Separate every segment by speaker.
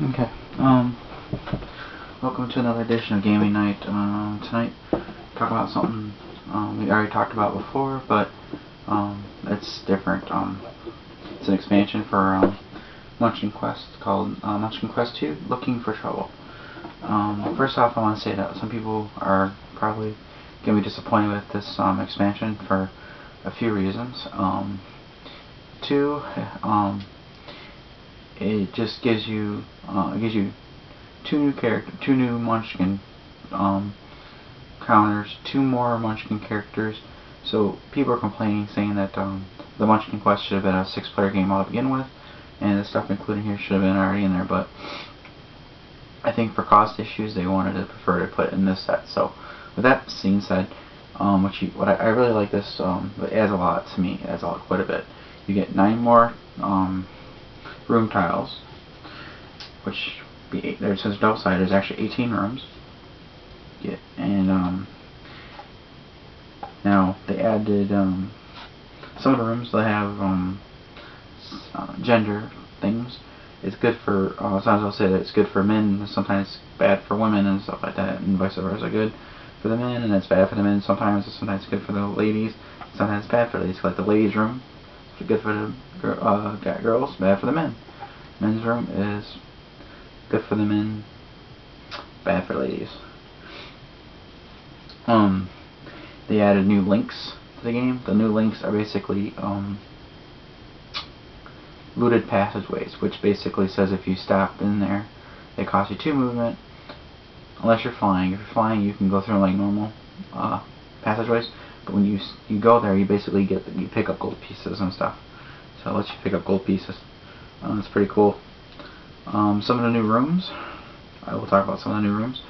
Speaker 1: Okay, welcome to another edition of Gaming Night. Tonight, talk about something we already talked about before, but it's different. It's an expansion for Munchkin Quest called Munchkin Quest 2, Looking for Trouble. First off, I want to say that some people are probably going to be disappointed with this expansion for a few reasons. Two, it just gives you two new Munchkin counters, two more Munchkin characters. So people are complaining, saying that the Munchkin Quest should have been a 6-player game all to begin with, and the stuff included here should have been already in there. But I think for cost issues, they wanted to prefer to put it in this set. So with that being said, I really like this. It adds a lot to me. It adds quite a bit. You get 9 more room tiles, which since double sided, there's actually 18 rooms. Yeah, and now they added some of the rooms that have gender things. It's good for sometimes I'll say that it's good for men, sometimes it's bad for women and stuff like that, and vice versa. Good for the men and it's bad for the men. Sometimes it's good for the ladies. Sometimes it's bad for the ladies. Like the ladies' room, it's good for the girls, bad for the men. Men's room is good for the men, bad for ladies. They added new links to the game. The new links are basically looted passageways, which basically says if you stop in there, it costs you 2 movement, unless you're flying. If you're flying, you can go through like normal passageways, but when you go there, you basically you pick up gold pieces and stuff. So it lets you pick up gold pieces. It's pretty cool. Some of the new rooms, I will talk about some of the new rooms.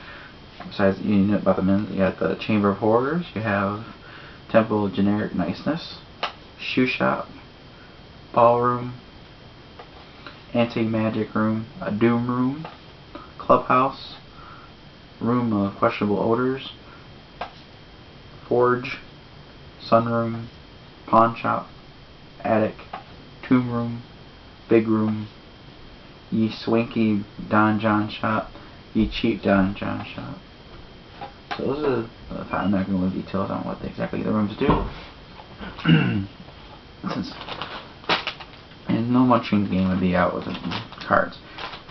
Speaker 1: Besides, you know about the men, you got the Chamber of Horrors, you have Temple of Generic Niceness, Shoe Shop, Ballroom, Anti-Magic Room, a Doom Room, Clubhouse, Room of Questionable Odors, Forge, Sunroom, Pawn Shop, Attic, Tomb Room, Big Room, Ye Swanky Don John Shop, Ye Cheap Don John Shop. So those are I'm not going to go into details on what exactly the rooms do. And no Munchkin game would be out with the cards.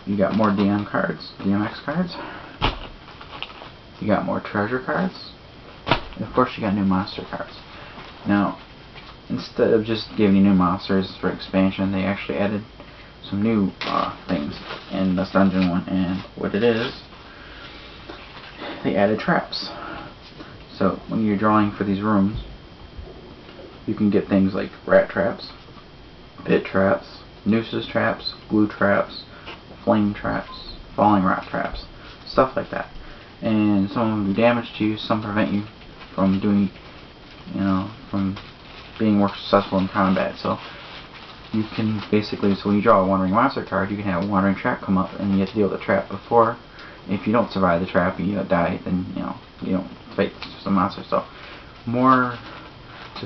Speaker 1: You got more DMX cards. You got more treasure cards. And of course you got new monster cards. Now, instead of just giving you new monsters for expansion, they actually added some new things in this dungeon one, and what it is, they added traps. So when you're drawing for these rooms, you can get things like rat traps, pit traps, nooses traps, glue traps, flame traps, falling rock traps, stuff like that. And some of them do damage to you, some prevent you from doing, from being more successful in combat. So you can basically, so when you draw a wandering monster card, you can have a wandering trap come up, and you have to deal with the trap before. If you don't survive the trap and you die, then you don't fight some monster stuff. So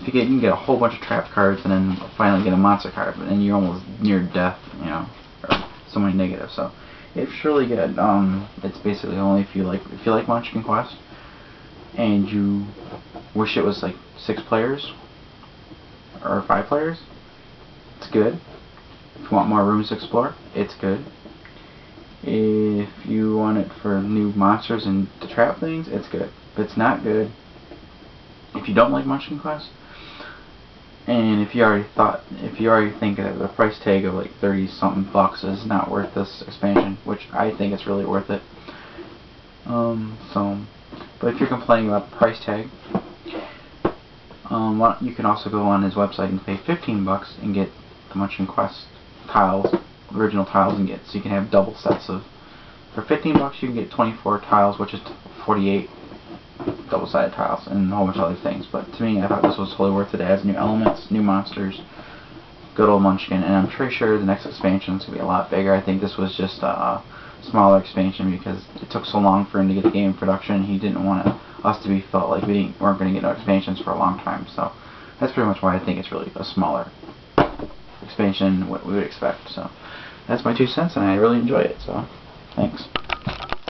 Speaker 1: if you can get a whole bunch of trap cards and then finally get a monster card, but then you're almost near death, or so many negatives. So it's really good. It's basically only if you like Munchkin Quest and you wish it was like 6 players or 5 players. It's good. If you want more rooms to explore, it's good. If you want it for new monsters and to trap things, it's good. But it's not good if you don't like Munchkin Quest, and if you already think that the price tag of like 30-something bucks is not worth this expansion, which I think it's really worth it. But if you're complaining about the price tag, you can also go on his website and pay 15 bucks and get the Munchkin Quest tiles, original tiles, and so you can have double sets of. For 15 bucks, you can get 24 tiles, which is 48 double-sided tiles, and a whole bunch of other things. But to me, I thought this was totally worth it. It adds new elements, new monsters, good old Munchkin, and I'm pretty sure the next expansion is going to be a lot bigger. I think this was just a smaller expansion because it took so long for him to get the game in production. He didn't want us to be felt like we weren't going to get no expansions for a long time. So that's pretty much why I think it's really a smaller expansion than what we would expect. So that's my 2 cents, and I really enjoy it. So. Thanks.